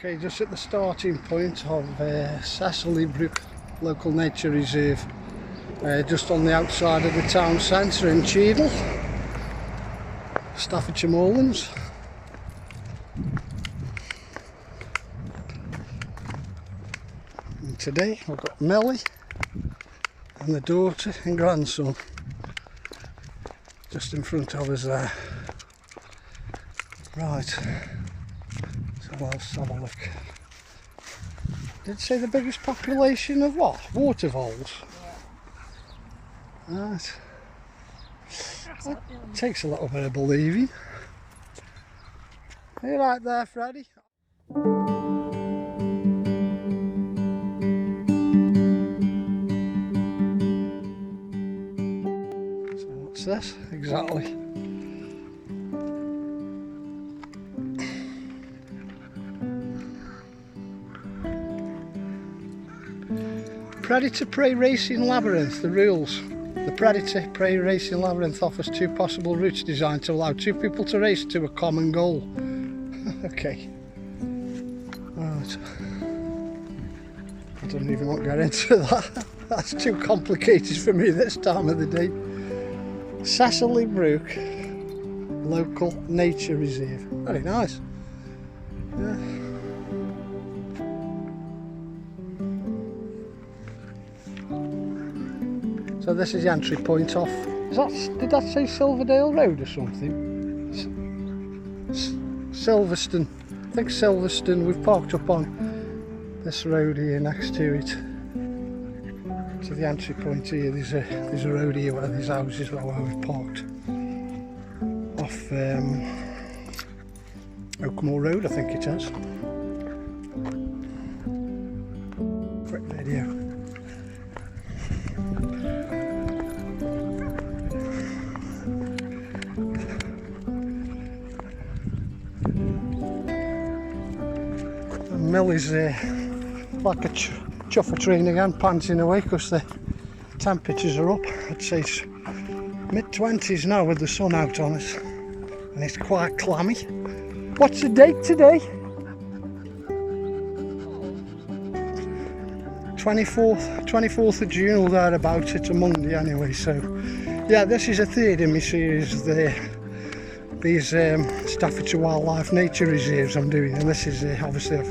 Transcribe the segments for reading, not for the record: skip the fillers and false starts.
Okay, just at the starting point of Cecilly Brook Local Nature Reserve, just on the outside of the town centre in Cheadle, Staffordshire Moorlands. And today we've got Millie and the daughter and grandson just in front of us there. Right, so let's have a look. Did it say the biggest population of what? Water voles? Yeah. Right. That takes a little bit of believing. Are you right there, Freddie? So what's this exactly? Predator-prey racing labyrinth. The rules. The predator-prey racing labyrinth offers two possible routes designed to allow two people to race to a common goal. Okay. Right. I don't even want to get into that. That's too complicated for me this time of the day. Cecilly Brook Local Nature Reserve. Very nice. Yeah. So this is the entry point off. Did that say Silverdale Road or something? Silverstone. I think Silverstone. We've parked up on this road here next to it. So the entry point here, there's a road here where there's houses where we've parked. Off Oakmore Road, I think it is. Quick video. Millie's like a chuffer train again, panting away because the temperatures are up. I'd say it's mid-20s now with the sun out on us, and it's quite clammy. What's the date today? 24th of June or thereabouts. It's a Monday anyway, so yeah, this is a third in my series of these Staffordshire Wildlife Nature Reserves I'm doing, and this is obviously I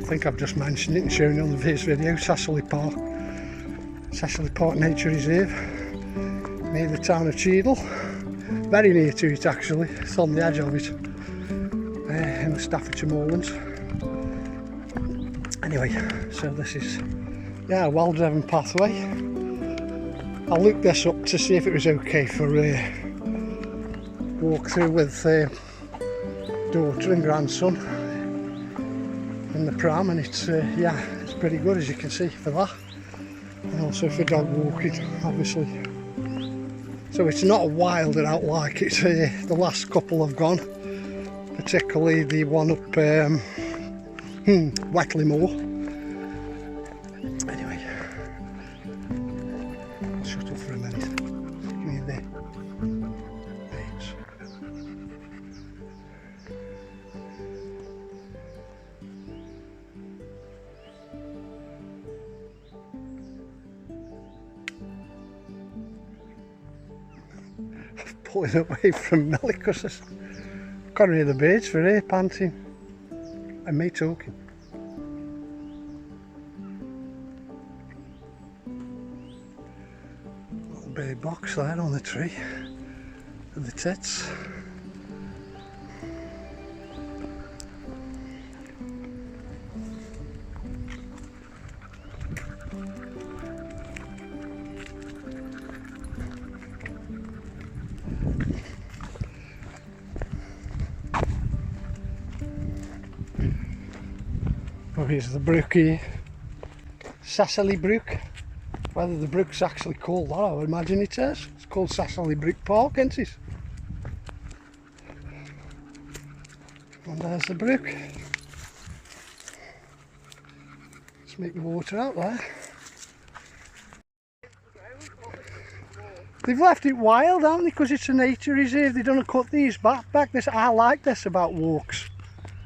think I've just mentioned it and shown it on the first video. Cecilly Park Nature Reserve, near the town of Cheadle, very near to it actually. It's on the edge of it, in the Staffordshire Moorlands. Anyway, so this is a well-driven pathway. I looked this up to see if it was okay for walk through with daughter and grandson in the pram, and it's it's pretty good, as you can see, for that, and also for dog walking obviously. So it's not wilded out like it's the last couple have gone, particularly the one up Wetley Moor. Anyway, I'll shut up for a minute. Give me there. Babes. I'm pulling away from Millie because I can't hear the birds for here panting and me talking. Little bird box there on the tree with the tits. Oh, here's the brook here, Cecilly Brook. Whether the brook's actually called that, I would imagine it is. It's called Cecilly Brook Park, isn't it? And there's the brook. Let's make the water out there. They've left it wild, haven't they? Because it's a nature reserve. They don't cut these back. This, I like this about walks.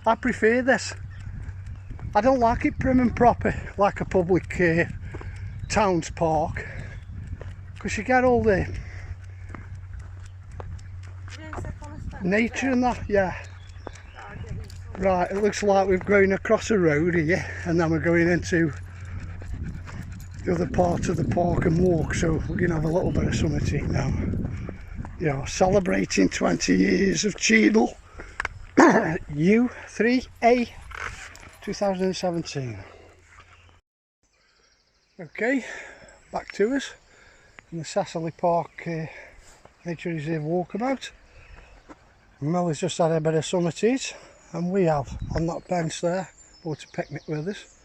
I prefer this. I don't like it prim and proper like a public town's park, because you get all the nature and that. Yeah. Right, it looks like we've grown across a road here, and then we're going into the other part of the park and walk, so we're going to have a little bit of something to eat now. You know, celebrating 20 years of Cheadle U3A 2017. Okay, back to us in the Cecilly Park Nature Reserve Walkabout. Millie's just had a bit of summer to eat, and we have, on that bench there, bought a picnic with us.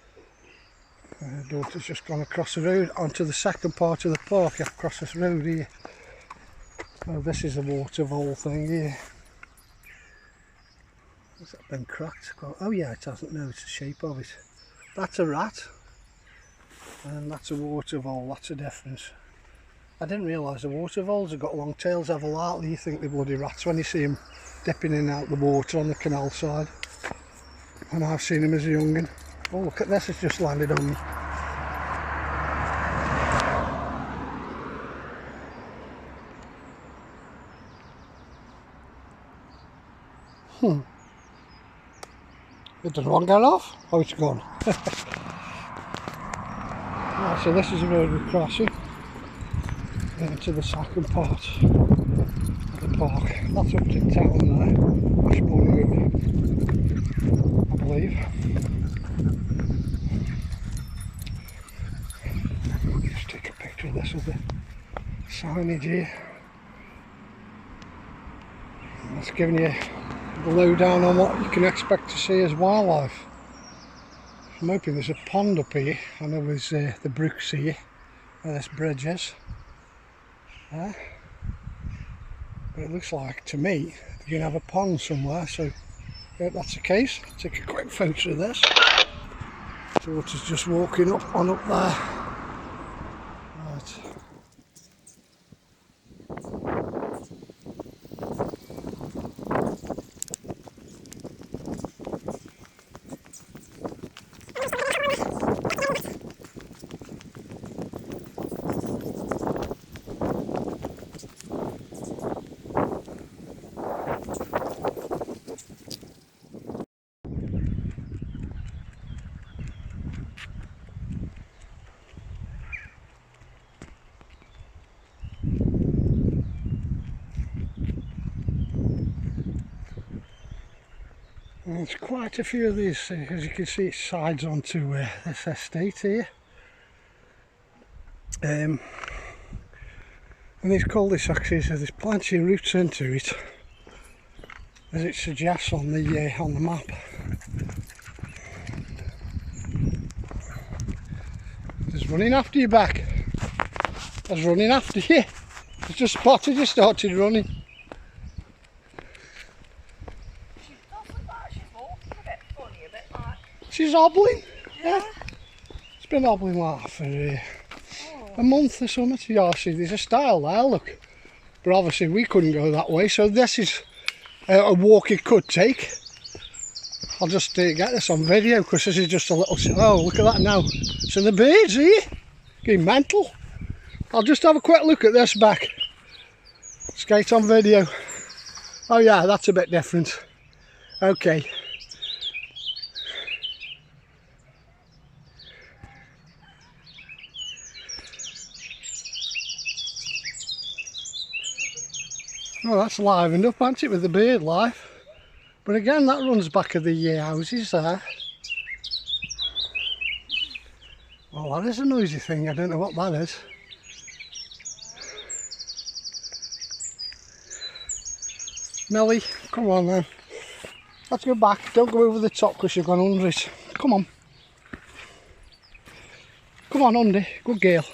Daughter's just gone across the road onto the second part of the park, across this road here. Oh, this is a water vole thing here. Has that been cracked? Oh yeah, it hasn't. No, it's the shape of it. That's a rat, and that's a water vole. That's a difference. I didn't realise the water voles have got long tails. Have a larkly. You think they're bloody rats when you see them dipping in and out the water on the canal side. And I've seen them as a young'un. Oh, look at this, it's just landed on me. Did one get off? Oh, it's gone. Right, so this is the road we're crossing into the second part of the park. That's up to town there, Washbourne Road, I believe. Just take a picture of this with the signage here. And that's giving you the lowdown on what you can expect to see as wildlife. I'm hoping there's a pond up here. I know there's the brooks here where this bridge is. But it looks like, to me, you're going to have a pond somewhere, so if that's the case, I'll take a quick photo of this. Daughter's just walking up there. Right. There's quite a few of these, as you can see, it sides onto this estate here. And these cul-de-sacs here, so there's plenty of routes into it, as it suggests on the map. There's running after you back. There's running after you. It's just spotted you, started running. She's hobbling, yeah. It's been hobbling like for a month or something. Yeah, see, there's a stile there, look. But obviously we couldn't go that way, so this is a walk it could take. I'll just get this on video, because this is just a little... Oh, look at that now. So the birds here, getting mental. I'll just have a quick look at this back. Skate on video. Oh yeah, that's a bit different. Okay. Oh, that's livened up, hasn't it, with the bird life? But again, that runs back of the houses there. Well, that is a noisy thing. I don't know what that is. Millie, come on then. Let's go back. Don't go over the top because you've gone under it. Come on. Come on, under. Good girl.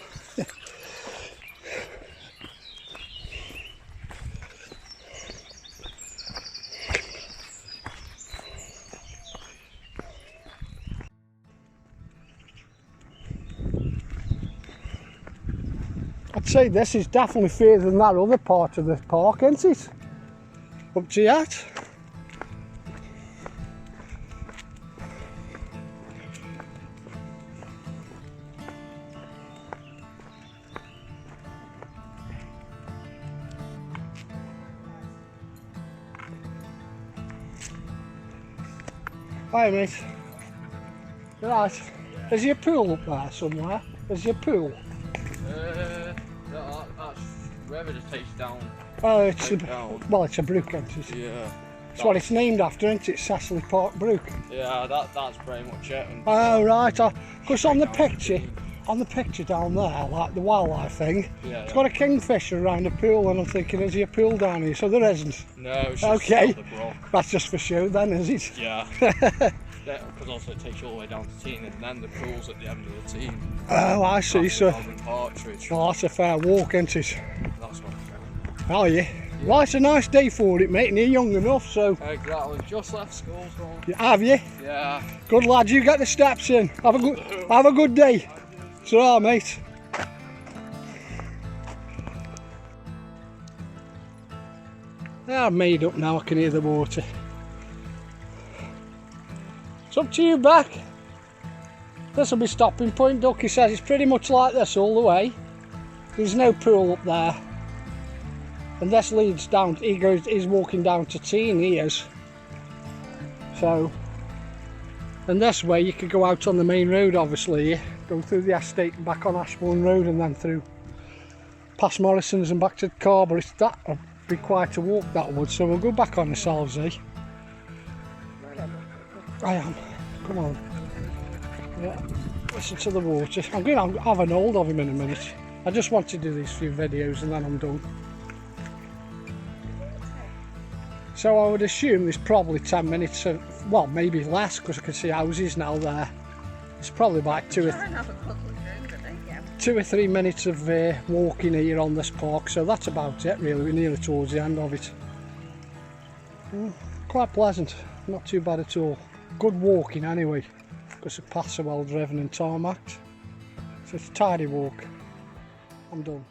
I'd say this is definitely further than that other part of the park, isn't it? Up to yet. Hi mate. Right. Is there a pool up there somewhere? Is there a pool? That's wherever it takes down. Oh, it's well, it's a brook, isn't it? Yeah. It's what it's named after, isn't it? Cecilly Brook. Yeah, that's pretty much it. And Oh right. Because on the picture down there, like the wildlife thing, it's got a kingfisher around the pool, and I'm thinking, is there a pool down here? So there isn't. No, it's just okay. the brook. That's just for show then, is it? Yeah. Because also it takes you all the way down to Teen, and then the pool's at the end of the Teen. Oh, I see. So, Partridge. well, that's a fair walk, isn't it? That's what I'm saying. Are you? Well, it's a nice day for it, mate, and you're young enough, so... Exactly, just left school, so... Have you? Yeah. Good lad, you get the steps in. Have a good day. So, mate. I'm made up now, I can hear the water. It's up to you, back. This will be stopping point. Ducky says it's pretty much like this all the way. There's no pool up there. And this leads down, he's walking down to Teen, he is. So, and this way you could go out on the main road, obviously, go through the estate and back on Ashbourne Road, and then through past Morrison's and back to the car, but that would be quite a walk, that would, so we'll go back on ourselves, eh? I am, come on. Yeah, listen to the water. I'm going to have an hold of him in a minute. I just want to do these few videos and then I'm done. So I would assume there's probably 10 minutes of, well, maybe less, because I can see houses now there. It's probably about 2 or 3 minutes of walking here on this park, so that's about it really. We're nearly towards the end of it. Quite pleasant, not too bad at all. Good walking anyway, because the paths are well driven and tarmacked. So it's a tidy walk. I'm done.